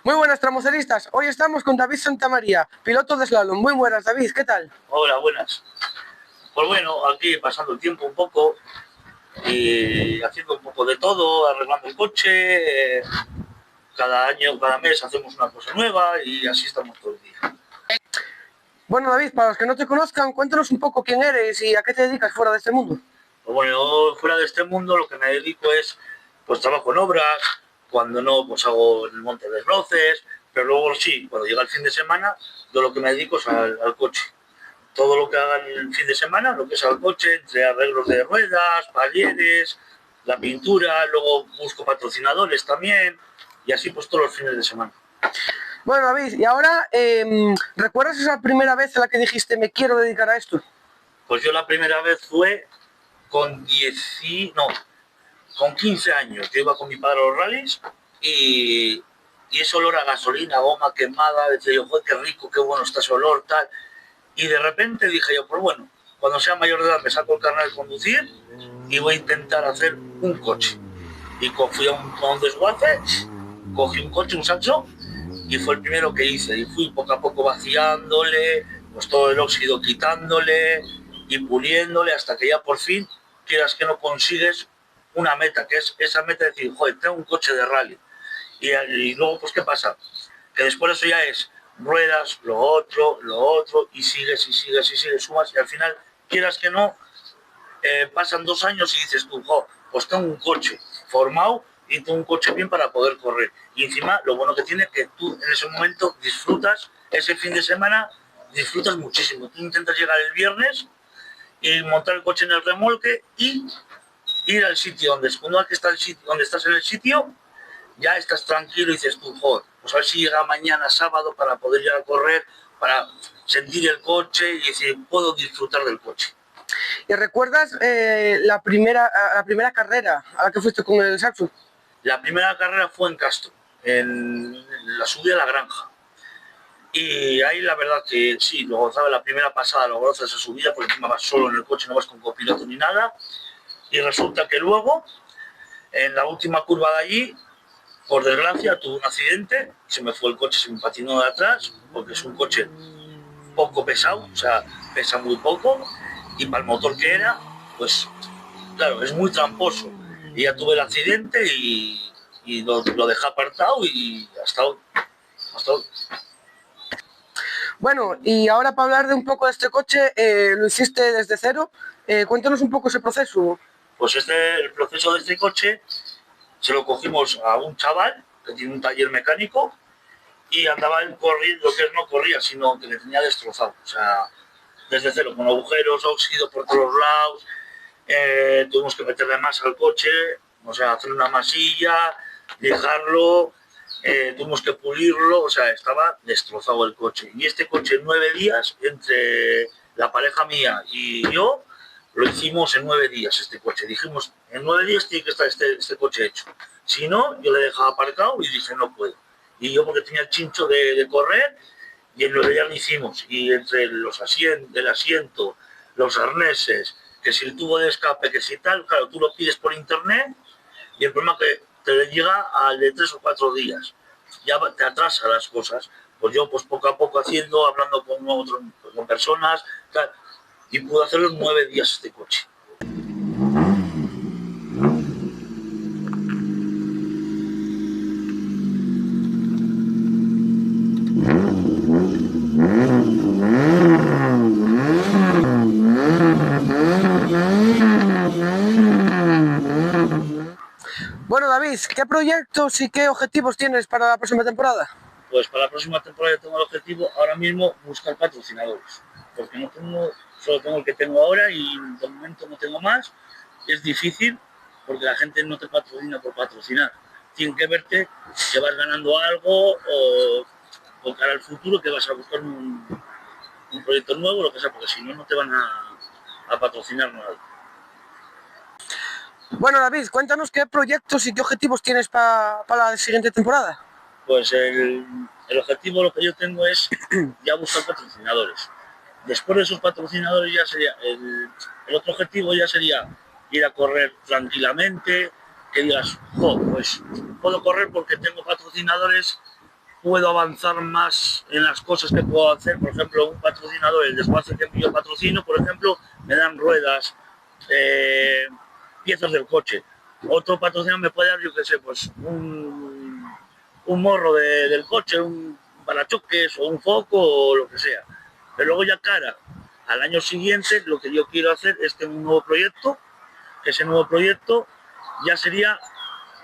Muy buenas tramoceristas, hoy estamos con David Santamaría, piloto de slalom. Muy buenas, David, ¿qué tal? Hola, buenas. Pues bueno, aquí pasando el tiempo un poco y haciendo un poco de todo, arreglando el coche. Cada año, cada mes hacemos una cosa nueva y así estamos todo el día. Bueno, David, para los que no te conozcan, cuéntanos un poco quién eres y a qué te dedicas fuera de este mundo. Pues bueno, yo fuera de este mundo lo que me dedico es, pues trabajo en obras, cuando no, pues hago el monte de roces, pero luego sí, cuando llega el fin de semana, yo lo que me dedico es al coche. Todo lo que haga el fin de semana, lo que es al coche, entre arreglos de ruedas, palieres, la pintura, luego busco patrocinadores también, y así pues todos los fines de semana. Bueno, David, y ahora, ¿recuerdas esa primera vez en la que dijiste me quiero dedicar a esto? Pues yo la primera vez fue con 15 años. Yo iba con mi padre a los rallies y ese olor a gasolina, goma quemada, decía yo, joder, qué rico, qué bueno está ese olor, tal. Y de repente dije yo, pues bueno, cuando sea mayor de edad me saco el carnet de conducir y voy a intentar hacer un coche. Y fui a un desguace, cogí un coche, un Saxo, y fue el primero que hice. Y fui poco a poco vaciándole, pues todo el óxido quitándole y puliéndole hasta que ya por fin, quieras que no, consigues una meta, que es esa meta de decir, joder, tengo un coche de rally. Y luego, pues, ¿qué pasa? Que después eso ya es ruedas, lo otro, y sigues, y sigues, y sigues, sumas, y al final, quieras que no, pasan 2 años y dices tú, jo, pues tengo un coche formado y tengo un coche bien para poder correr. Y encima, lo bueno que tiene es que tú en ese momento disfrutas, ese fin de semana, disfrutas muchísimo. Tú intentas llegar el viernes y montar el coche en el remolque y ir al sitio donde, una vez que está el sitio, donde estás en el sitio, ya estás tranquilo y dices tú, joder, pues a ver si llega mañana sábado para poder ir a correr, para sentir el coche y decir, puedo disfrutar del coche. ¿Y recuerdas la primera carrera a la que fuiste con el Saxo? La primera carrera fue en Castro, en la subida a la granja. Y ahí la verdad que sí, lo gozaba la primera pasada, lo gozas esa subida, porque encima vas solo en el coche, no vas con copiloto ni nada. Y resulta que luego, en la última curva de allí, por desgracia, tuve un accidente, se me fue el coche, se me patinó de atrás, porque es un coche poco pesado, o sea, pesa muy poco, y para el motor que era, pues claro, es muy tramposo. Y ya tuve el accidente y lo dejé apartado y hasta hoy. Hasta hoy. Bueno, y ahora para hablar de un poco de este coche, lo hiciste desde cero. Cuéntanos un poco ese proceso. Pues el proceso de este coche se lo cogimos a un chaval que tiene un taller mecánico y andaba él corriendo, que él no corría, sino que le tenía destrozado. O sea, desde cero, con agujeros, óxido por todos lados. Tuvimos que meterle más al coche, o sea, hacer una masilla, lijarlo, tuvimos que pulirlo, o sea, estaba destrozado el coche. Y este coche en 9 días, entre la pareja mía y yo, lo hicimos en 9 días este coche. Dijimos, en 9 días tiene que estar este coche hecho. Si no, yo le dejaba aparcado y dije, no puedo. Y yo, porque tenía el chincho de correr, y en 9 días lo hicimos. Y entre el asiento, los arneses, que si el tubo de escape, que si tal, claro, tú lo pides por internet y el problema es que te llega al de 3 o 4 días. Ya te atrasa las cosas. Pues yo, pues poco a poco haciendo, hablando con personas, tal, y pude hacerlo en 9 días este coche. Bueno, David, ¿qué proyectos y qué objetivos tienes para la próxima temporada? Pues para la próxima temporada tengo el objetivo ahora mismo buscar patrocinadores, porque no tengo, solo tengo el que tengo ahora y de momento no tengo más. Es difícil porque la gente no te patrocina por patrocinar. Tienen que verte que vas ganando algo o cara al futuro que vas a buscar un proyecto nuevo, lo que sea, porque si no, no te van a patrocinar nada. Bueno, David, cuéntanos qué proyectos y qué objetivos tienes para la siguiente temporada. Pues el objetivo, lo que yo tengo es ya buscar patrocinadores. Después de esos patrocinadores ya sería, el otro objetivo ya sería ir a correr tranquilamente, que digas, jo, pues puedo correr porque tengo patrocinadores puedo avanzar más en las cosas que puedo hacer. Por ejemplo, un patrocinador, el despacho que yo patrocino, por ejemplo, me dan ruedas, piezas del coche. Otro patrocinador me puede dar, yo qué sé, pues un morro del coche, un parachoques o un foco o lo que sea. Pero luego ya cara al año siguiente, lo que yo quiero hacer es tener un nuevo proyecto, que ese nuevo proyecto ya sería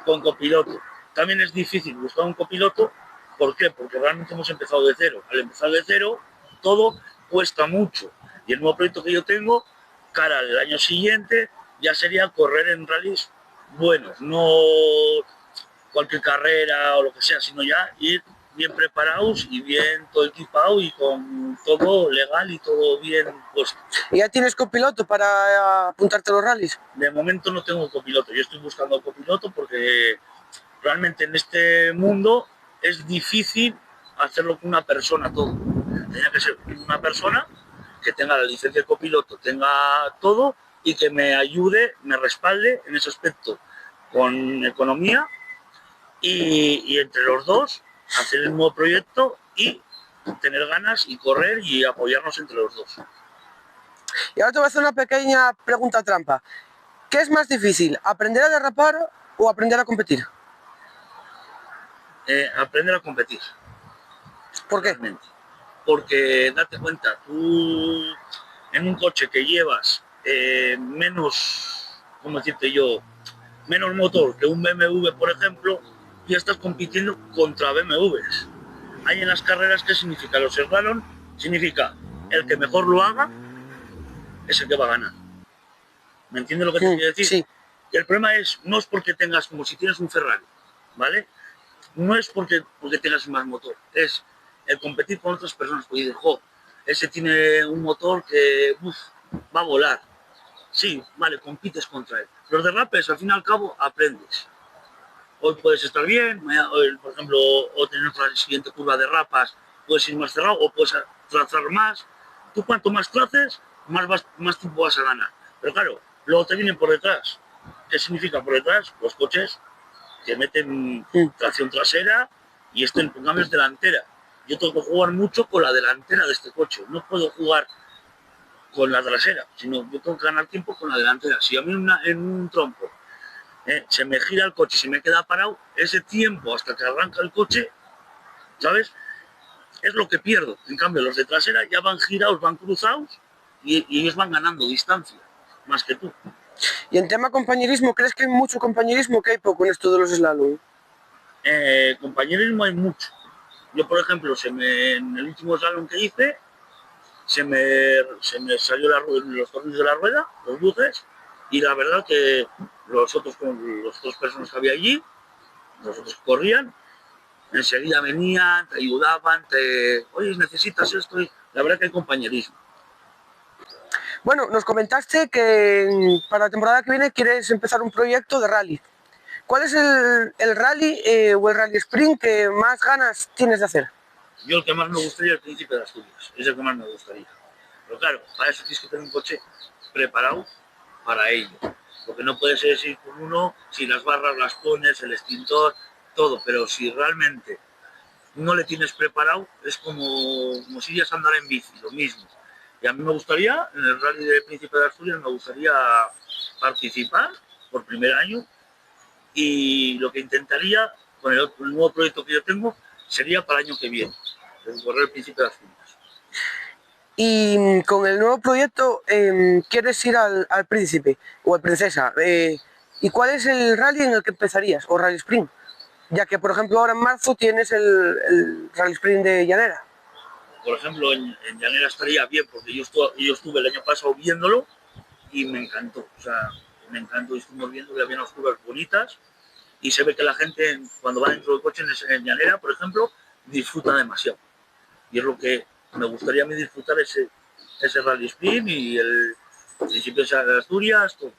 con copiloto. También es difícil buscar un copiloto. ¿Por qué? Porque realmente hemos empezado de cero. Al empezar de cero, todo cuesta mucho. Y el nuevo proyecto que yo tengo, cara al año siguiente, ya sería correr en rallies buenos, no cualquier carrera o lo que sea, sino ya ir bien preparados y bien todo equipado y con todo legal y todo bien puesto. ¿Y ya tienes copiloto para apuntarte a los rallies? De momento no tengo copiloto, yo estoy buscando copiloto porque realmente en este mundo es difícil hacerlo con una persona todo. Tenía que ser una persona que tenga la licencia de copiloto, tenga todo y que me ayude, me respalde en ese aspecto con economía y entre los dos hacer el nuevo proyecto y tener ganas y correr y apoyarnos entre los dos. Y ahora te voy a hacer una pequeña pregunta trampa. ¿Qué es más difícil, aprender a derrapar o aprender a competir? Aprender a competir. ¿Por qué? Realmente. Porque date cuenta, tú en un coche que llevas menos, ¿cómo decirte yo? Menos motor que un BMW, por ejemplo, ya estás compitiendo contra BMWs. Hay en las carreras, ¿qué significa? Los slalom significa el que mejor lo haga es el que va a ganar. ¿Me entiendes lo que te quiero decir? Sí. Y el problema es, no es porque tengas, como si tienes un Ferrari, ¿vale? No es porque tengas más motor, es el competir con otras personas. Pues dices, jo, ese tiene un motor que va a volar. Sí, vale, compites contra él. Los derrapes, al fin y al cabo, aprendes. Hoy puedes estar bien, hoy, por ejemplo, o tener otra siguiente curva de rapas, puedes ir más cerrado o puedes trazar más. Tú cuanto más traces, más tiempo vas a ganar. Pero claro, luego te vienen por detrás. ¿Qué significa por detrás? Los coches que meten tracción trasera y esto en cambios delantera. Yo tengo que jugar mucho con la delantera de este coche. No puedo jugar con la trasera, sino yo tengo que ganar tiempo con la delantera. Si a mí en un trompo se me gira el coche y se me queda parado, ese tiempo hasta que arranca el coche, ¿sabes? Es lo que pierdo. En cambio, los de trasera ya van girados, van cruzados y ellos van ganando distancia, más que tú. Y en tema compañerismo, ¿crees que hay mucho compañerismo o que hay poco en esto de los slalom? Compañerismo hay mucho. Yo, por ejemplo, en el último slalom que hice, se me salió los tornillos de la rueda, los luces, y la verdad que los otros personas que había allí, los otros corrían, enseguida venían, te ayudaban, oye, necesitas esto, y la verdad que hay compañerismo. Bueno, nos comentaste que para la temporada que viene quieres empezar un proyecto de rally. ¿Cuál es el rally o el rally sprint que más ganas tienes de hacer? Yo el que más me gustaría es el Príncipe de Asturias, es el que más me gustaría. Pero claro, para eso tienes que tener un coche preparado para ello. Lo que no puedes es ir con uno, si las barras las pones, el extintor, todo. Pero si realmente no le tienes preparado, es como si ibas a andar en bici, lo mismo. Y a mí me gustaría, en el rally de Príncipe de Asturias, me gustaría participar por primer año y lo que intentaría con el nuevo proyecto que yo tengo sería para el año que viene, correr el Príncipe de Asturias. Y con el nuevo proyecto quieres ir al Príncipe o al Princesa. ¿Y cuál es el rally en el que empezarías? ¿O rally sprint? Ya que, por ejemplo, ahora en marzo tienes el rally sprint de Llanera. Por ejemplo, en Llanera estaría bien, porque yo estuve el año pasado viéndolo y me encantó. O sea, me encantó, estuvimos viendo que había unas curvas bonitas y se ve que la gente cuando va dentro del coche en Llanera, por ejemplo, disfruta demasiado. Y es lo que me gustaría a mí disfrutar, ese rally sprint y el Príncipe de Asturias, todo.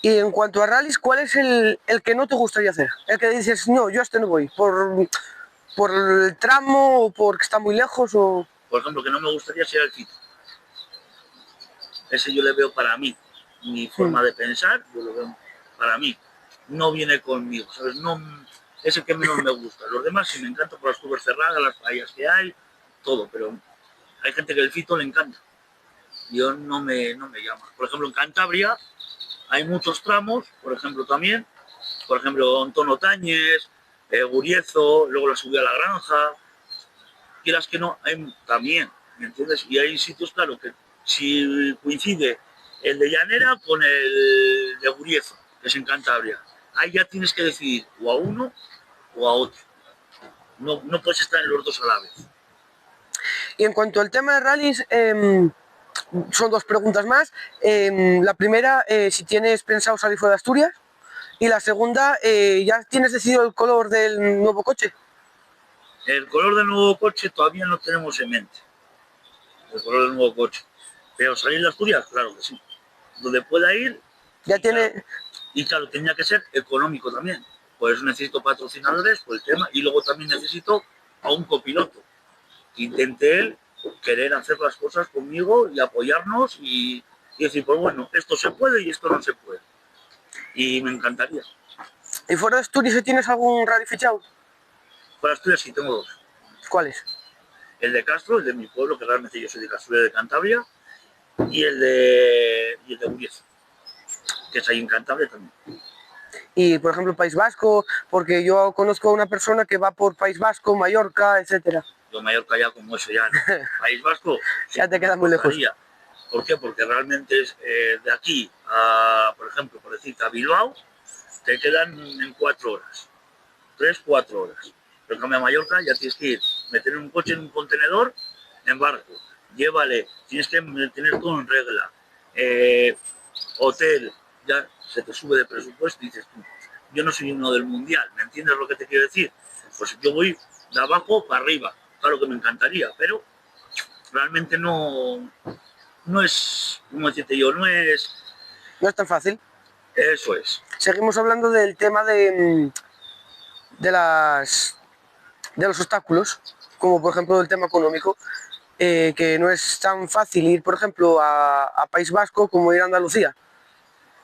Y en cuanto a rallies, ¿cuál es el que no te gustaría hacer? El que dices, no, yo a este no voy, por el tramo o porque está muy lejos o... Por ejemplo, que no me gustaría ser el Quito. Ese yo le veo para mí. Mi forma de pensar, yo lo veo para mí. No viene conmigo, ¿sabes? No, es el que menos me gusta. Los demás sí me encantan por las curvas cerradas, las fallas que hay, todo, pero hay gente que el Fito le encanta. Yo no me llama. Por ejemplo, en Cantabria hay muchos tramos, por ejemplo, también, por ejemplo, Antonio Tañez, Guriezo, luego la subida a la Granja, quieras que no, hay también, ¿me entiendes? Y hay sitios, claro, que si coincide el de Llanera con el de Guriezo, que es en Cantabria, ahí ya tienes que decidir o a uno o a otro. No puedes estar en los dos a la vez. Y en cuanto al tema de rallies, son dos preguntas más. La primera, si tienes pensado salir fuera de Asturias. Y la segunda, ¿ya tienes decidido el color del nuevo coche? El color del nuevo coche todavía no tenemos en mente. El color del nuevo coche. Pero salir de Asturias, claro que sí. Donde pueda ir. Ya y tiene... Claro, y claro, tenía que ser económico también. Por eso necesito patrocinadores por el tema. Y luego también necesito a un copiloto. Que intente él querer hacer las cosas conmigo y apoyarnos y decir, pues bueno, esto se puede y esto no se puede. Y me encantaría. ¿Y fuera de Asturias tienes algún rally fichado? Para Asturias sí tengo dos. ¿Cuáles? El de Castro, el de mi pueblo, que realmente yo soy de Castro de Cantabria, y el de Uriez, que es ahí en Cantabria también. Y por ejemplo País Vasco, porque yo conozco a una persona que va por País Vasco, Mallorca, etcétera. Yo Mallorca ya como eso ya no. País Vasco Ya te queda muy lejos. ¿Por qué? Porque realmente es de aquí a, por ejemplo, por decirte, a Bilbao, te quedan en 4 horas. 3-4 horas. Pero en cambio a Mallorca ya tienes que ir, meter un coche en un contenedor, en barco, llévale, tienes que tener todo en regla, hotel, ya se te sube de presupuesto y dices tú, yo no soy uno del mundial, ¿me entiendes lo que te quiero decir? Pues yo voy de abajo para arriba, claro que me encantaría, pero realmente no es, como decirte yo, no es... No es tan fácil. Eso es. Seguimos hablando del tema de los obstáculos, como por ejemplo el tema económico, que no es tan fácil ir, por ejemplo, a País Vasco como ir a Andalucía.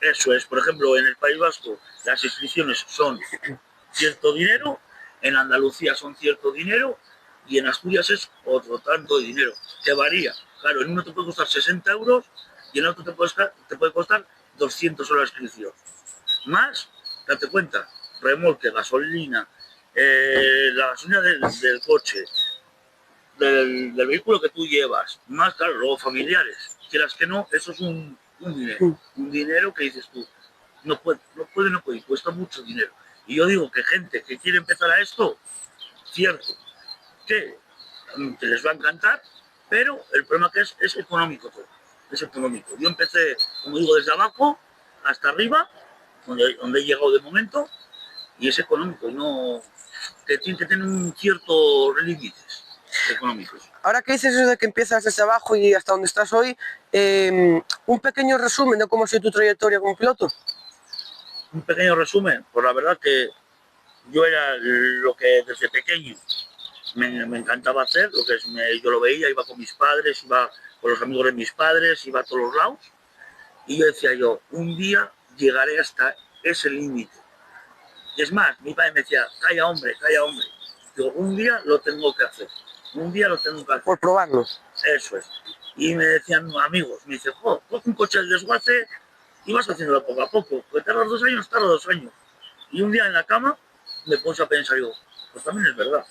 Eso es, por ejemplo, en el País Vasco las inscripciones son cierto dinero, en Andalucía son cierto dinero y en Asturias es otro tanto de dinero. Te varía. Claro, en uno te puede costar 60 euros y en el otro te puede costar 200 euros la inscripción. Más, date cuenta, remolque, gasolina, la gasolina del coche, del vehículo que tú llevas, más, claro, luego familiares. Quieras que no, eso es un dinero. Un dinero que dices tú, no puede, y cuesta mucho dinero. Y yo digo que gente que quiere empezar a esto, cierto, que les va a encantar, pero el problema que es económico todo. Es económico. Yo empecé, como digo, desde abajo hasta arriba, donde he llegado de momento, y es económico, no, que tiene que tener un cierto límites económicos. Ahora que dices eso de que empiezas desde abajo y hasta donde estás hoy, un pequeño resumen de cómo ha sido tu trayectoria como piloto. Un pequeño resumen, pues la verdad que yo era lo que desde pequeño me encantaba hacer, lo que yo lo veía, iba con mis padres, iba con los amigos de mis padres, iba a todos los lados, y yo decía yo, un día llegaré hasta ese límite. Y es más, mi padre me decía, calla hombre, calla hombre. Digo, un día lo tengo que hacer, un día lo tengo que hacer. Por probarlo. Eso es. Y me decían amigos, me dicen, coge un coche del desguace y vas haciéndolo poco a poco, porque tardas 2 años, tarda 2 años. Y un día en la cama me puse a pensar, yo, pues también es verdad.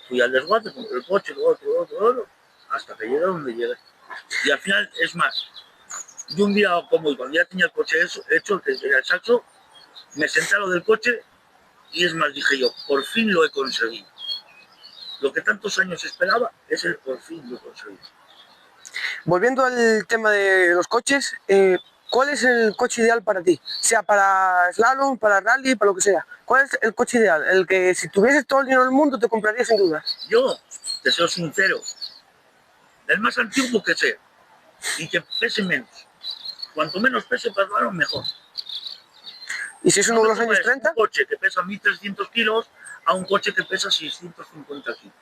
Fui al desguace, compré el coche, lo otro, hasta que llegué a donde llegué. Y al final, es más, yo un día, como cuando ya tenía el coche hecho, que era el saxo, me senté a lo del coche y es más, dije yo, por fin lo he conseguido. Lo que tantos años esperaba es el por fin lo he conseguido. Volviendo al tema de los coches, ¿cuál es el coche ideal para ti? Sea para slalom, para rally, para lo que sea. ¿Cuál es el coche ideal? El que si tuvieses todo el dinero del mundo te comprarías sin duda. Yo, te soy sincero, el más antiguo que sea y que pese menos. Cuanto menos pese para slalom, mejor. ¿Y si es uno de los años 30? Un coche que pesa 1300 kilos a un coche que pesa 650 kilos.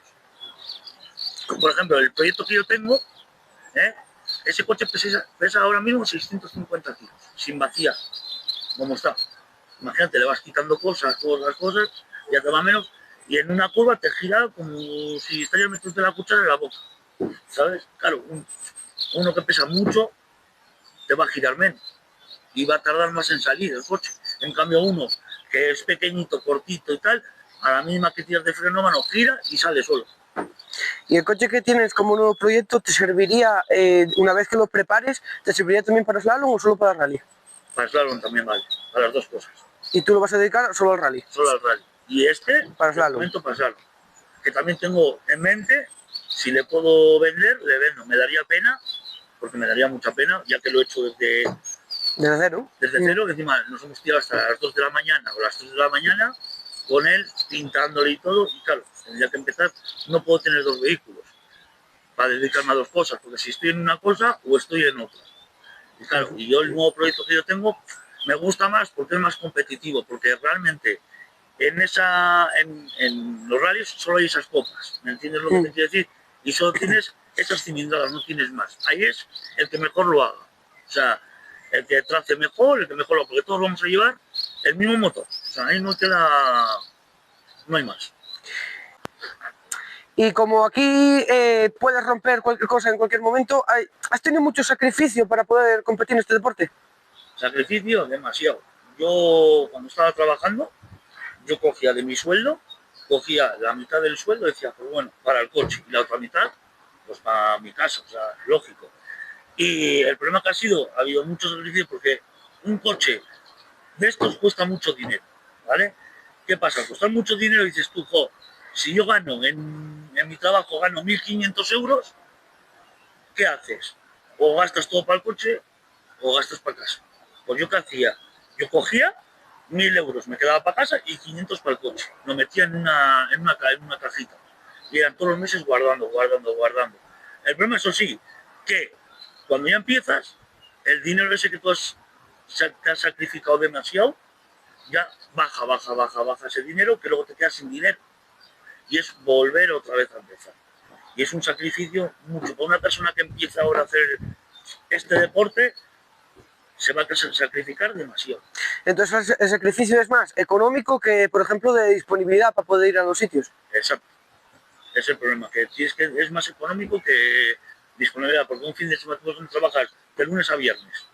Por ejemplo, el proyecto que yo tengo, ese coche pesa ahora mismo 650 kilos, sin vaciar, como está. Imagínate, le vas quitando cosas, ya te va menos, y en una curva te gira como si estarías metiendo la cuchara en la boca, ¿sabes? Claro, uno que pesa mucho te va a girar menos y va a tardar más en salir el coche. En cambio uno que es pequeñito, cortito y tal, a la mínima que tiras de freno mano gira y sale solo. ¿Y el coche que tienes como nuevo proyecto te serviría, una vez que lo prepares, te serviría también para slalom o solo para rally? Para slalom también vale, para las dos cosas. ¿Y tú lo vas a dedicar solo al rally? Solo al rally. Y este, para de slalom. momento para slalom. Que también tengo en mente, si le puedo vender, le vendo. Me daría pena, porque me daría mucha pena, ya que lo he hecho desde cero. Desde cero, que encima nos hemos tirado hasta las 2 de la mañana o las 3 de la mañana con él pintándole y todo. Y claro, tendría que empezar, no puedo tener dos vehículos para dedicarme a dos cosas, porque si estoy en una cosa o estoy en otra. Y claro, y yo el nuevo proyecto que yo tengo me gusta más porque es más competitivo, porque realmente en los rallies solo hay esas copas, ¿me entiendes lo que te quiero decir? Y solo tienes esas cilindradas, no tienes más. Ahí es el que mejor lo haga. O sea, el que trace mejor, el que mejor lo haga, porque todos vamos a llevar el mismo motor. O sea, ahí no queda, no hay más. Y como aquí puedes romper cualquier cosa en cualquier momento, ¿has tenido mucho sacrificio para poder competir en este deporte? Sacrificio, demasiado. Yo, cuando estaba trabajando, yo cogía de mi sueldo, cogía la mitad del sueldo y decía, pues bueno, para el coche, y la otra mitad, pues para mi casa, o sea, lógico. Y el problema que ha habido muchos sacrificios porque un coche de estos cuesta mucho dinero, ¿vale? ¿Qué pasa? Al costar mucho dinero dices tú, jo, si yo gano en mi trabajo, gano 1.500 euros, ¿qué haces? O gastas todo para el coche o gastas para casa. Pues yo qué hacía, yo cogía 1.000 euros, me quedaba para casa y 500 para el coche. Lo metía en una cajita. Y eran todos los meses guardando. El problema, eso sí, que cuando ya empiezas, el dinero ese que tú te has sacrificado demasiado, ya baja ese dinero, que luego te quedas sin dinero. Y es volver otra vez a empezar. Y es un sacrificio mucho. Para una persona que empieza ahora a hacer este deporte, se va a sacrificar demasiado. Entonces el sacrificio es más económico que, por ejemplo, de disponibilidad para poder ir a los sitios. Exacto. Es el problema, que es más económico que disponibilidad, porque un fin de semana tú trabajas de lunes a viernes.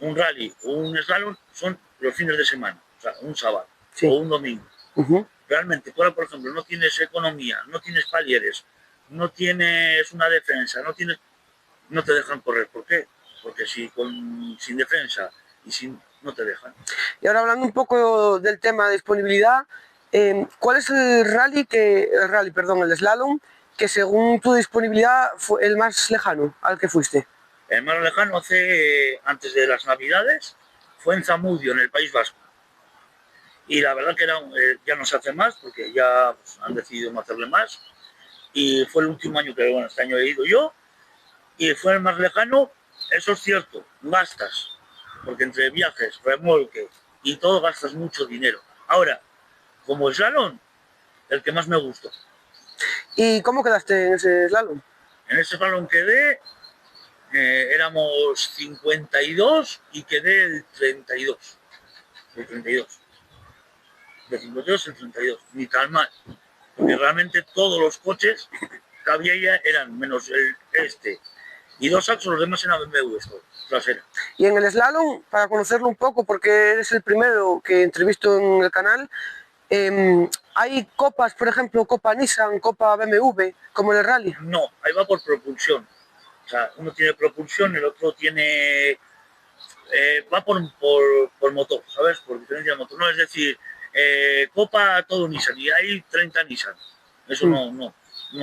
Un rally o un slalom son los fines de semana, o sea, un sábado o un domingo. Realmente, tú ahora, por ejemplo, no tienes economía, no tienes palieres, no tienes una defensa, no te dejan correr. ¿Por qué? Porque sin defensa y no te dejan. Y ahora hablando un poco del tema de disponibilidad, ¿cuál es el el slalom, que según tu disponibilidad fue el más lejano al que fuiste? El más lejano antes de las Navidades, fue en Zamudio, en el País Vasco. Y la verdad que ya no se hace más, porque ya pues, han decidido no hacerle más. Y fue el último año que, bueno, este año he ido yo, y fue el más lejano. Eso es cierto, gastas, porque entre viajes, remolque y todo gastas mucho dinero. Ahora, como el slalom, el que más me gustó. ¿Y cómo quedaste en ese slalom? En ese slalom quedé, éramos 52 y quedé el 32. El 32. De 52 el 32. Ni tan mal. Porque realmente todos los coches que había ya eran menos este. Y dos Saxos, los demás eran BMWs trasera. Y en el slalom, para conocerlo un poco, porque eres el primero que entrevisto en el canal, ¿hay copas, por ejemplo, Copa Nissan, Copa BMW, como en el rally? No, ahí va por propulsión. O sea, uno tiene propulsión, el otro tiene... va por motor, ¿sabes? Por diferencia de motor. No es decir, Copa todo Nissan y hay 30 Nissan. Eso no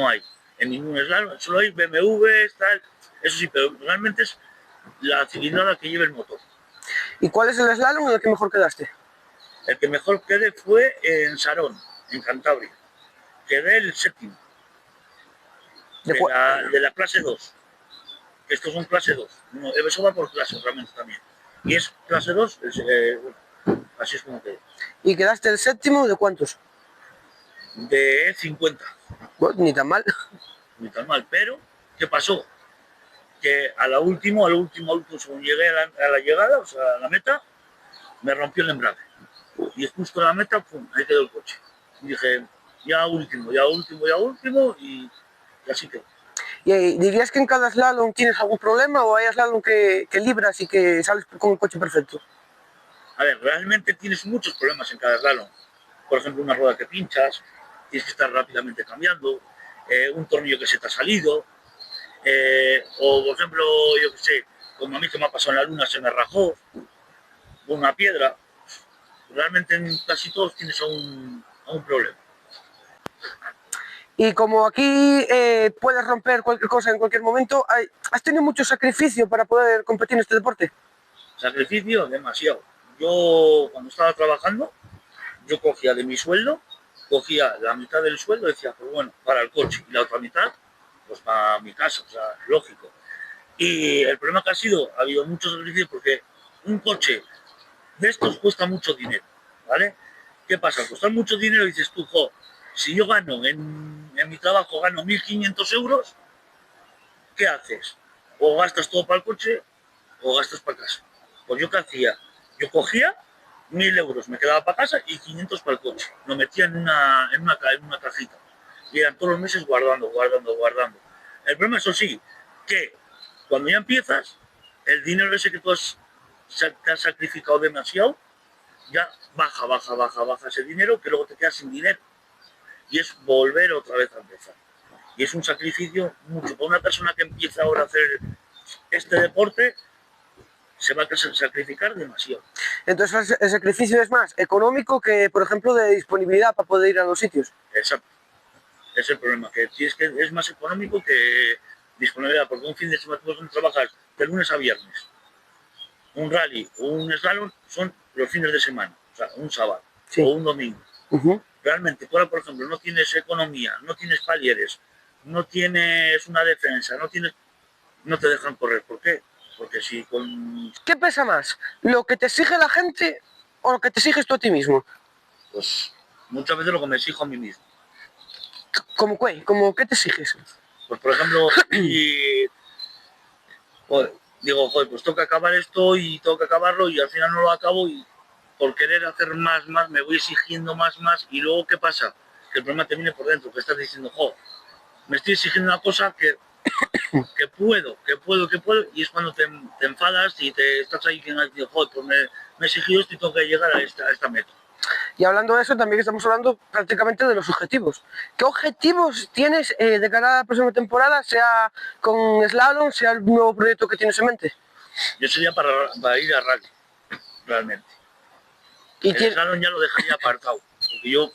hay. En ningún slalom, solo hay BMWs, tal. Eso sí, pero realmente es la cilindrada que lleva el motor. ¿Y cuál es el slalom en el que mejor quedaste? El que mejor quedé fue en Sarón, en Cantabria. Quedé el séptimo. De la clase 2. Estos son clase 2. No, eso va por clase realmente también. Y es clase 2, así es como quedé. ¿Y quedaste el séptimo de cuántos? De 50. Bueno, ni tan mal. Ni tan mal, pero ¿qué pasó? Que al último, según llegué a la llegada, o sea, a la meta, me rompió el embrague. Y justo en la meta, pum, ahí quedó el coche. Y dije, ya último, ya último, ya último, y así que. ¿Y dirías que en cada slalom tienes algún problema o hay slalom que libras y que sales con el coche perfecto? A ver, realmente tienes muchos problemas en cada slalom. Por ejemplo, una rueda que pinchas, tienes que estar rápidamente cambiando, un tornillo que se te ha salido, o por ejemplo, yo qué sé, como a mí que me ha pasado en la luna, se me rajó una piedra. Realmente en casi todos tienes un problema. Y como aquí puedes romper cualquier cosa en cualquier momento, ¿has tenido mucho sacrificio para poder competir en este deporte? Sacrificio, demasiado. Yo, cuando estaba trabajando, yo cogía de mi sueldo, cogía la mitad del sueldo y decía, pues bueno, para el coche, y la otra mitad, pues para mi casa, o sea, lógico. Y el problema que ha habido mucho sacrificio porque un coche de estos cuesta mucho dinero, ¿vale? ¿Qué pasa? Al costar mucho dinero dices tú, jo, si yo gano en mi trabajo, gano 1.500 euros, ¿qué haces? O gastas todo para el coche o gastas para casa. Pues yo qué hacía, yo cogía 1.000 euros, me quedaba para casa y 500 para el coche. Lo metía en una cajita. Y eran todos los meses guardando, guardando, guardando. El problema, eso sí, que cuando ya empiezas, el dinero ese que te has sacrificado demasiado, ya baja, baja, baja, baja ese dinero, que luego te quedas sin dinero. Y es volver otra vez a empezar. Y es un sacrificio mucho. Para una persona que empieza ahora a hacer este deporte, se va a sacrificar demasiado. Entonces el sacrificio es más económico que, por ejemplo, de disponibilidad para poder ir a los sitios. Exacto. Es el problema, que es más económico que disponibilidad, porque un fin de semana puedes trabajar de lunes a viernes. Un rally o un slalom son los fines de semana, o sea, un sábado Sí. o un domingo. Realmente, tú ahora, por ejemplo, no tienes economía, no tienes palieres, no tienes una defensa, no te dejan correr. ¿Por qué? Porque si con... ¿Qué pesa más? ¿Lo que te exige la gente o lo que te exiges tú a ti mismo? Pues muchas veces lo que me exijo a mí mismo. ¿Cómo qué? ¿Cómo qué te exiges? Pues por ejemplo, y, joder, digo, joder, pues tengo que acabar esto y tengo que acabarlo y al final no lo acabo y por querer hacer más, más, me voy exigiendo más, más y luego ¿qué pasa? Que el problema te viene por dentro, que estás diciendo, joder, me estoy exigiendo una cosa que puedo y es cuando te enfadas y te estás ahí diciendo, joder, pues me he exigido esto y tengo que llegar a esta meta. Y hablando de eso, también estamos hablando prácticamente de los objetivos. ¿Qué objetivos tienes de cara a la próxima temporada, sea con slalom, sea el nuevo proyecto que tienes en mente? Yo sería para ir a rally, realmente. Y el slalom ya lo dejaría apartado, porque yo,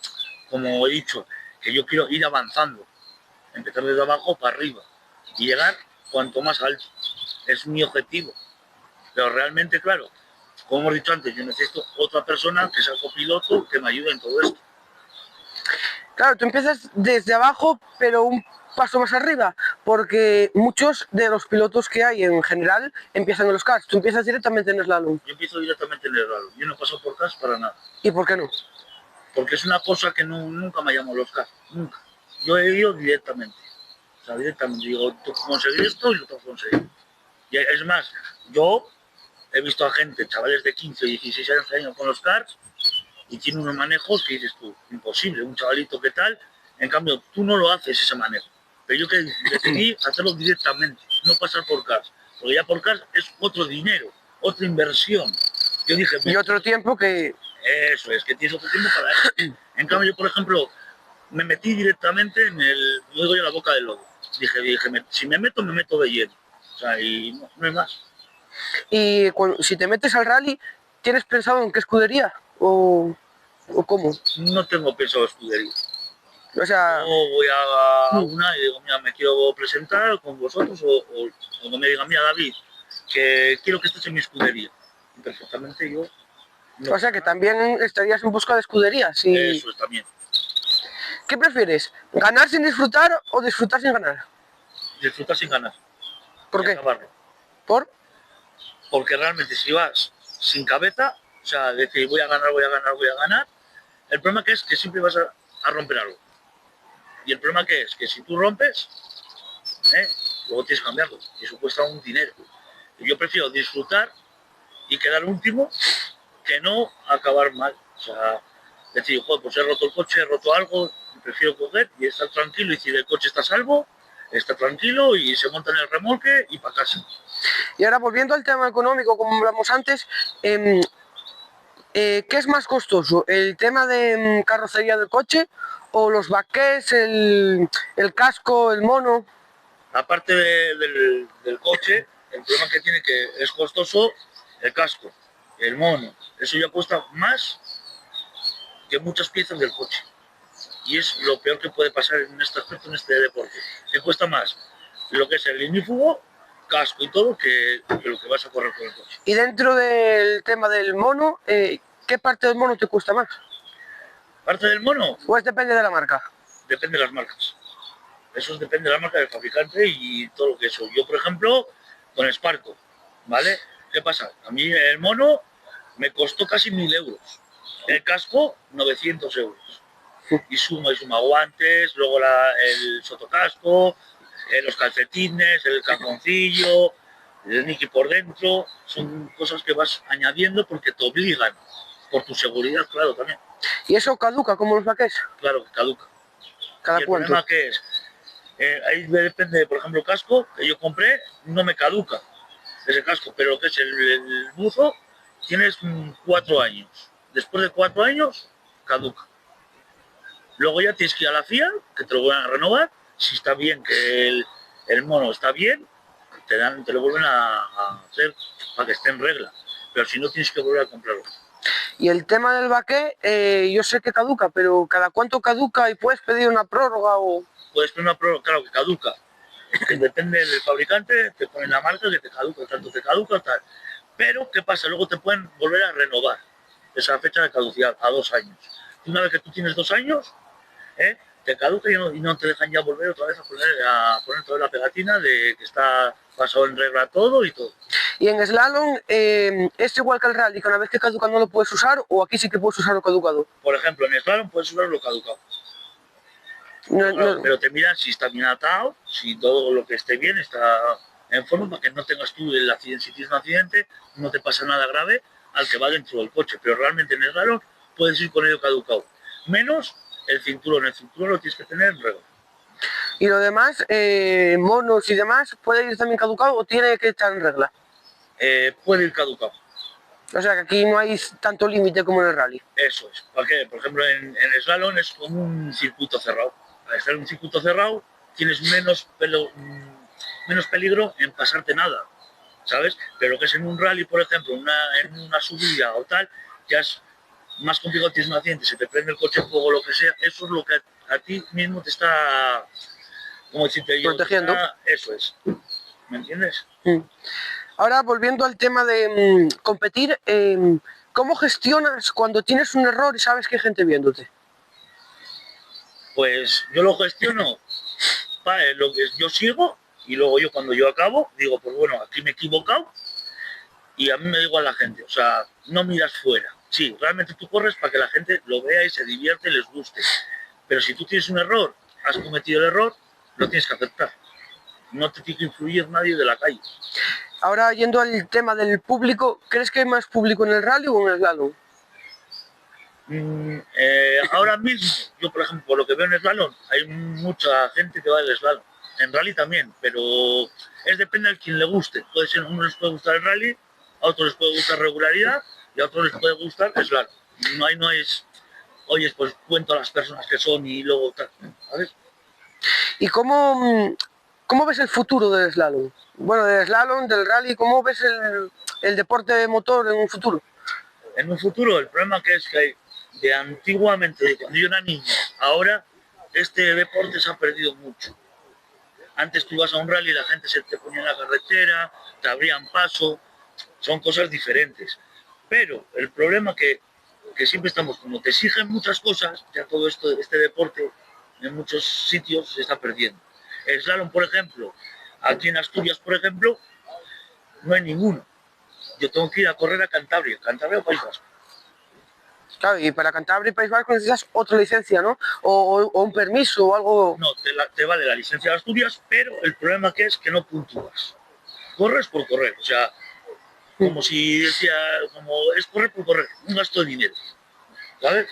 como he dicho, que yo quiero ir avanzando, empezar desde abajo para arriba y llegar cuanto más alto. Es mi objetivo. Pero realmente, claro, como hemos dicho antes, yo necesito otra persona que sea copiloto que me ayude en todo esto. Claro, tú empiezas desde abajo, pero un paso más arriba, porque muchos de los pilotos que hay en general empiezan en los karts. Tú empiezas directamente en slalom. Yo empiezo directamente en el rally. Yo no paso por KAS para nada. ¿Y por qué no? Porque es una cosa que nunca me llamó los KAS. Nunca. Yo he ido directamente. O sea, directamente. Digo, tengo que conseguir esto y lo tengo que conseguir. Y es más, yo he visto a gente, chavales de 15 o 16 años con los karts y tiene unos manejos que dices tú, imposible, un chavalito que tal, en cambio tú no lo haces ese manejo. Pero yo que decidí hacerlo directamente, no pasar por karts, porque ya por karts es otro dinero, otra inversión. Yo dije... Y otro tiempo que... Eso es, que tienes otro tiempo para eso. En cambio yo, por ejemplo, me metí directamente luego en la boca del lobo. Dije, si me meto de lleno. O sea, y no hay más. Y si te metes al rally, ¿tienes pensado en qué escudería? ¿O cómo? No tengo pensado escudería. O sea... No voy a una y digo, mira, me quiero presentar con vosotros o que me diga, mira, David, que quiero que estés en mi escudería. Y perfectamente yo... No, o sea, que también estarías en busca de escuderías. Y... Eso es también. ¿Qué prefieres? ¿Ganar sin disfrutar o disfrutar sin ganar? Disfrutar sin ganar. ¿Por qué? Acabarlo. ¿Por? Porque realmente si vas sin cabeza, o sea, decir voy a ganar, el problema que es que siempre vas a romper algo. Y el problema que es que si tú rompes, luego tienes que cambiarlo. Y eso cuesta un dinero. Y yo prefiero disfrutar y quedar último que no acabar mal. O sea, Decir, joder, pues he roto el coche, he roto algo, prefiero coger y estar tranquilo y decir, el coche está a salvo, está tranquilo y se monta en el remolque y para casa. Y ahora volviendo al tema económico, como hablamos antes, ¿qué es más costoso? ¿El tema de carrocería del coche o los baquets, el casco, el mono? Aparte del coche, el problema que tiene que es costoso el casco, el mono. Eso ya cuesta más que muchas piezas del coche. Y es lo peor que puede pasar en este aspecto, en este deporte. Te cuesta más lo que es el ignífugo, casco y todo, que lo que vas a correr con el coche. Y dentro del tema del mono, ¿qué parte del mono te cuesta más? Parte del mono, Pues depende de la marca. depende de las marcas. Eso depende de la marca del fabricante y todo lo que eso. Yo, por ejemplo, con Sparco, ¿vale? ¿Qué pasa? A mí el mono me costó casi 1000 euros. El casco, 900 euros. Y suma guantes, luego el sotocasco, los calcetines, el calzoncillo, el Niki por dentro. Son cosas que vas añadiendo porque te obligan. Por tu seguridad, claro, también. ¿Y eso caduca como los baquets? Claro que caduca. ¿Cada ¿Y el cuánto? problema qué es? Ahí depende, por ejemplo, el casco que yo compré, no me caduca ese casco, pero lo que es el buzo, tienes 4 años. Después de 4 años, caduca. Luego ya tienes que ir a la FIA, que te lo van a renovar. Si está bien, que el mono está bien, te lo vuelven a hacer para que esté en regla. Pero si no, tienes que volver a comprarlo. Y el tema del baquet, yo sé que caduca, pero ¿cada cuánto caduca y puedes pedir una prórroga o...? Puedes poner una prórroga, claro que caduca. Que depende del fabricante, te ponen la marca que te caduca, tanto te caduca, tal. Pero, ¿qué pasa? Luego te pueden volver a renovar esa fecha de caducidad a 2 años. Y una vez que tú tienes 2 años, te caduca y no te dejan ya volver otra vez a poner toda la pegatina de que está pasado en regla todo y todo. Y en slalom, ¿es igual que el rally, que una vez que caduca no lo puedes usar o aquí sí que puedes usar lo caducado? Por ejemplo, en slalom puedes usar lo caducado. No, Claro, no. pero te miran si está bien atado, si todo lo que esté bien está en forma, para que no tengas tú el accidente. Si tienes un accidente, no te pasa nada grave al que va dentro del coche. Pero realmente en el slalom puedes ir con ello caducado. Menos el cinturón. El cinturón lo tienes que tener en regla. Y lo demás, monos y demás, ¿puede ir también caducado o tiene que estar en regla? Puede ir caducado. O sea que aquí no hay tanto límite como en el rally. Eso es. ¿Para qué? Por ejemplo, en el slalom es como un circuito cerrado. Al estar en un circuito cerrado, tienes menos peligro en pasarte nada, ¿sabes? Pero lo que es en un rally, por ejemplo, en una subida o tal, ya es más complicado, tienes un accidente, se te prende el coche en fuego o lo que sea, eso es lo que a ti mismo te está, como decirte yo, Protegiendo. eso es. ¿Me entiendes? Mm. Ahora, volviendo al tema de competir, ¿cómo gestionas cuando tienes un error y sabes que hay gente viéndote? Pues yo lo gestiono, vale, lo que yo sigo y luego yo cuando yo acabo digo, pues bueno, aquí me he equivocado y a mí me da igual la gente, o sea, no miras fuera. Sí, realmente tú corres para que la gente lo vea y se divierte y les guste. Pero si tú tienes un error, has cometido el error, lo tienes que aceptar. No te tiene que influir nadie de la calle. Ahora, yendo al tema del público, ¿crees que hay más público en el rally o en el slalom? Ahora mismo, yo por ejemplo, por lo que veo en slalom, hay mucha gente que va del slalom. En rally también, pero depende de quien le guste. Puede ser, a unos les puede gustar el rally, a otros les puede gustar regularidad y a otros les puede gustar slalom. No es, oye, pues cuento a las personas que son y luego tal, ¿sabes? ¿Y cómo ves el futuro del slalom? Bueno, del slalom, del rally, ¿cómo ves el deporte de motor en un futuro? En un futuro, el problema que es que hay de antiguamente, de cuando yo era niño, ahora este deporte se ha perdido mucho. Antes tú ibas a un rally y la gente se te ponía en la carretera, te abrían paso, son cosas diferentes. Pero el problema que siempre estamos, como te exigen muchas cosas, ya todo esto, este deporte en muchos sitios se está perdiendo. El slalom, por ejemplo, aquí en Asturias, por ejemplo, no hay ninguno. Yo tengo que ir a correr a Cantabria, Cantabria o País Vasco. Claro, y para Cantabria y País Vasco necesitas otra licencia, ¿no? O un permiso o algo... No, te vale la licencia de Asturias, pero el problema que es que no puntúas. Corres por correr, o sea, como si decía, como es correr por correr, un gasto de dinero, ¿sabes?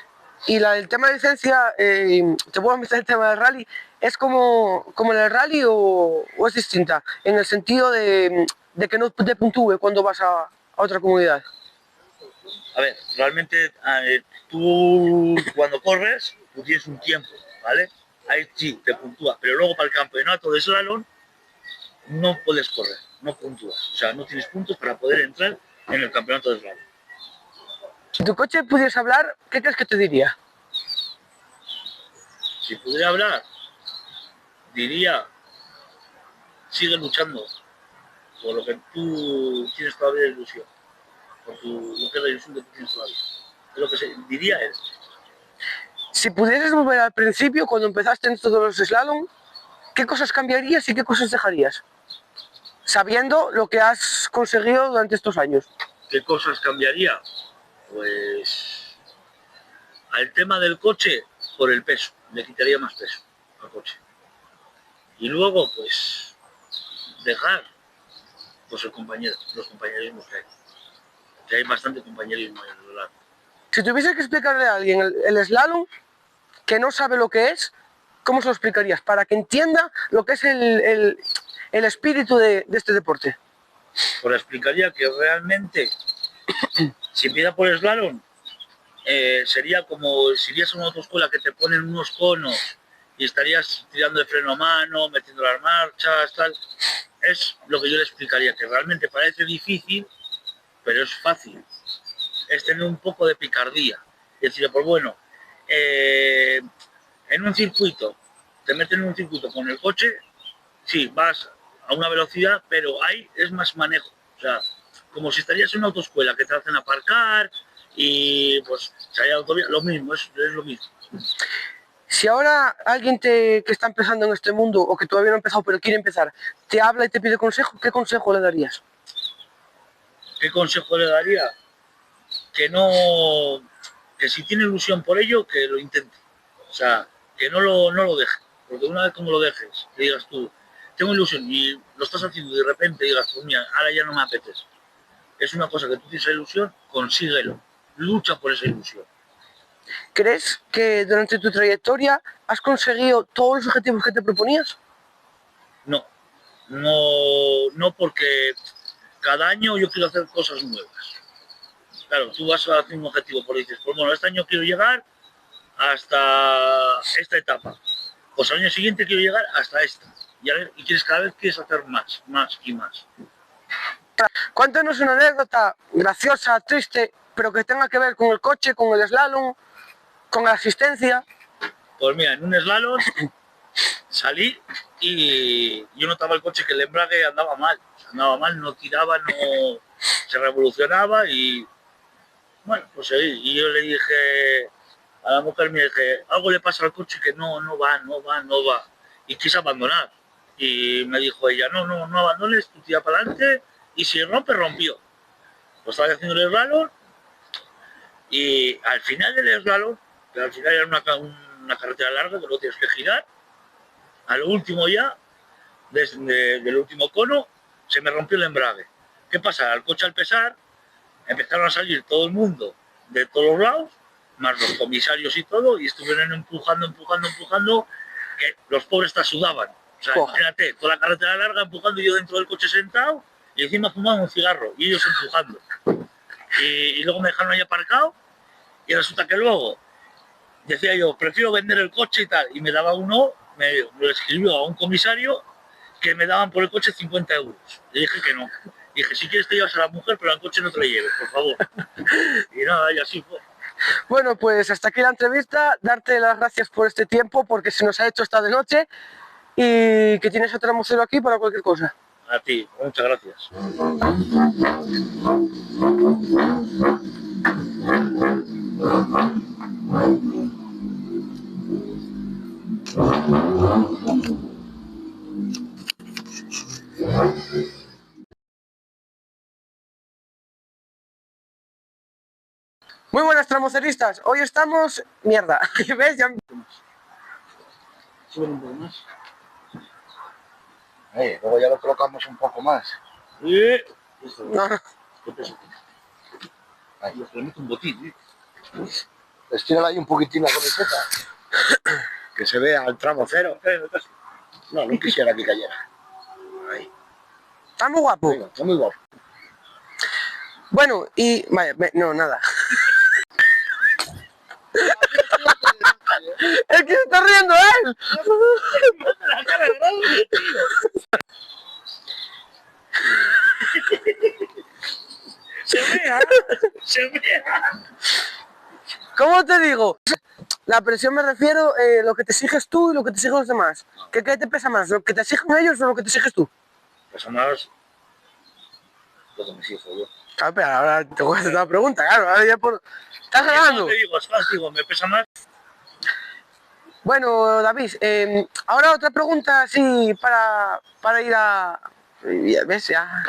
Y el tema de licencia, te puedo meter el tema del rally, ¿es como en el rally o es distinta? En el sentido de que no te puntúe cuando vas a otra comunidad. A ver, realmente tú cuando corres, tú tienes un tiempo, ¿vale? Ahí sí, te puntúa, pero luego para el campeonato de slalom no puedes correr, no puntúas. O sea, no tienes puntos para poder entrar en el campeonato de slalom. Si tu coche pudieras hablar, ¿qué crees que te diría? Si pudiera hablar, diría, sigue luchando por lo que tú tienes todavía de ilusión, por lo que es la ilusión que tú tienes todavía. Es lo que diría él. Si pudieras volver al principio, cuando empezaste en todos los slalom, ¿qué cosas cambiarías y qué cosas dejarías? Sabiendo lo que has conseguido durante estos años. ¿Qué cosas cambiaría? Pues al tema del coche, por el peso, le quitaría más peso al coche. Y luego, pues, dejar pues el compañero, los compañerismos que hay. Que hay bastante compañerismo en el lado. Si tuviese que explicarle a alguien el slalom que no sabe lo que es, ¿cómo se lo explicarías? Para que entienda lo que es el espíritu de este deporte. Pues explicaría que realmente, si empieza por el slalom, sería como si irías a una autoescuela que te ponen unos conos y estarías tirando de freno a mano, metiendo las marchas, tal. Es lo que yo le explicaría, que realmente parece difícil, pero es fácil. Es tener un poco de picardía. Y decir, pues bueno, en un circuito, te meten en un circuito con el coche, sí, vas a una velocidad, pero ahí es más manejo. O sea, como si estarías en una autoescuela que te hacen aparcar y pues salir a la autovía, lo mismo, es lo mismo. Si ahora alguien que está empezando en este mundo o que todavía no ha empezado pero quiere empezar, te habla y te pide consejo, ¿qué consejo le darías? ¿Qué consejo le daría? Que no, que si tiene ilusión por ello, que lo intente. O sea, que no lo deje. Porque una vez como lo dejes, que digas tú, tengo ilusión y lo estás haciendo y de repente digas, pues mira, ahora ya no me apetece. Es una cosa que tú tienes ilusión, consíguelo. Lucha por esa ilusión. ¿Crees que durante tu trayectoria has conseguido todos los objetivos que te proponías? No, no porque cada año yo quiero hacer cosas nuevas. Claro, tú vas a hacer un objetivo, por dices, pues bueno, este año quiero llegar hasta esta etapa. Pues al año siguiente quiero llegar hasta esta. Y quieres cada vez quieres hacer más, más y más. Cuéntanos una anécdota graciosa, triste, pero que tenga que ver con el coche, con el slalom, con la asistencia. Pues mira, en un slalom salí y yo notaba el coche que el embrague andaba mal. Andaba mal, no tiraba, no se revolucionaba y bueno, pues seguí. Y yo le dije a la mujer, me dije, algo le pasa al coche que no va. Y quise abandonar. Y me dijo ella, no abandones, tú tira para adelante y si rompe, rompió. Pues estaba haciendo el slalom y al final del slalom, que al final era una carretera larga que no tienes que girar, a lo último ya, del último cono, se me rompió el embrague. ¿Qué pasa? Al coche al pesar, empezaron a salir todo el mundo de todos los lados, más los comisarios y todo, y estuvieron empujando, que los pobres hasta sudaban. O sea, imagínate, toda la carretera larga empujando y yo dentro del coche sentado, y encima fumando un cigarro, y ellos empujando. Y luego me dejaron ahí aparcado, y resulta que luego decía yo, prefiero vender el coche y tal, y me daba uno, me escribió a un comisario que me daban por el coche 50 euros. Le dije que no. Dije, si quieres te llevas a la mujer, pero al coche no te lo lleves, por favor. Y nada, y así fue. Bueno, pues hasta aquí la entrevista, darte las gracias por este tiempo, porque se nos ha hecho esta de noche, y que tienes otra museo aquí para cualquier cosa. A ti, muchas gracias. Muy buenas tramoceristas, hoy estamos... Mierda, ¿ves? Ya... Sube un poco más. Luego ya lo colocamos un poco más. No, no. ¿Qué peso tiene? Ahí, le meto un botín, Estírala ahí un poquitín la camiseta. Que se vea al tramo cero. No, no quisiera que cayera. Ahí. Está muy guapo. Venga, está muy guapo. Bueno, y... Vaya, no, nada. Es que se está riendo él. La cara grande, tío. Se vea. ¿Cómo te digo? La presión me refiero lo que te exiges tú y lo que te exigen los demás. ¿Qué te pesa más? ¿Lo que te exigen ellos o lo que te exiges tú? Pesa más lo que me exijo yo. Claro, pero ahora te voy a hacer una pregunta, claro. Ahora ya por... ¿Estás ganando? Te digo, me pesa más. Bueno, David, ahora otra pregunta así para ir a... ¿Ves? Ya.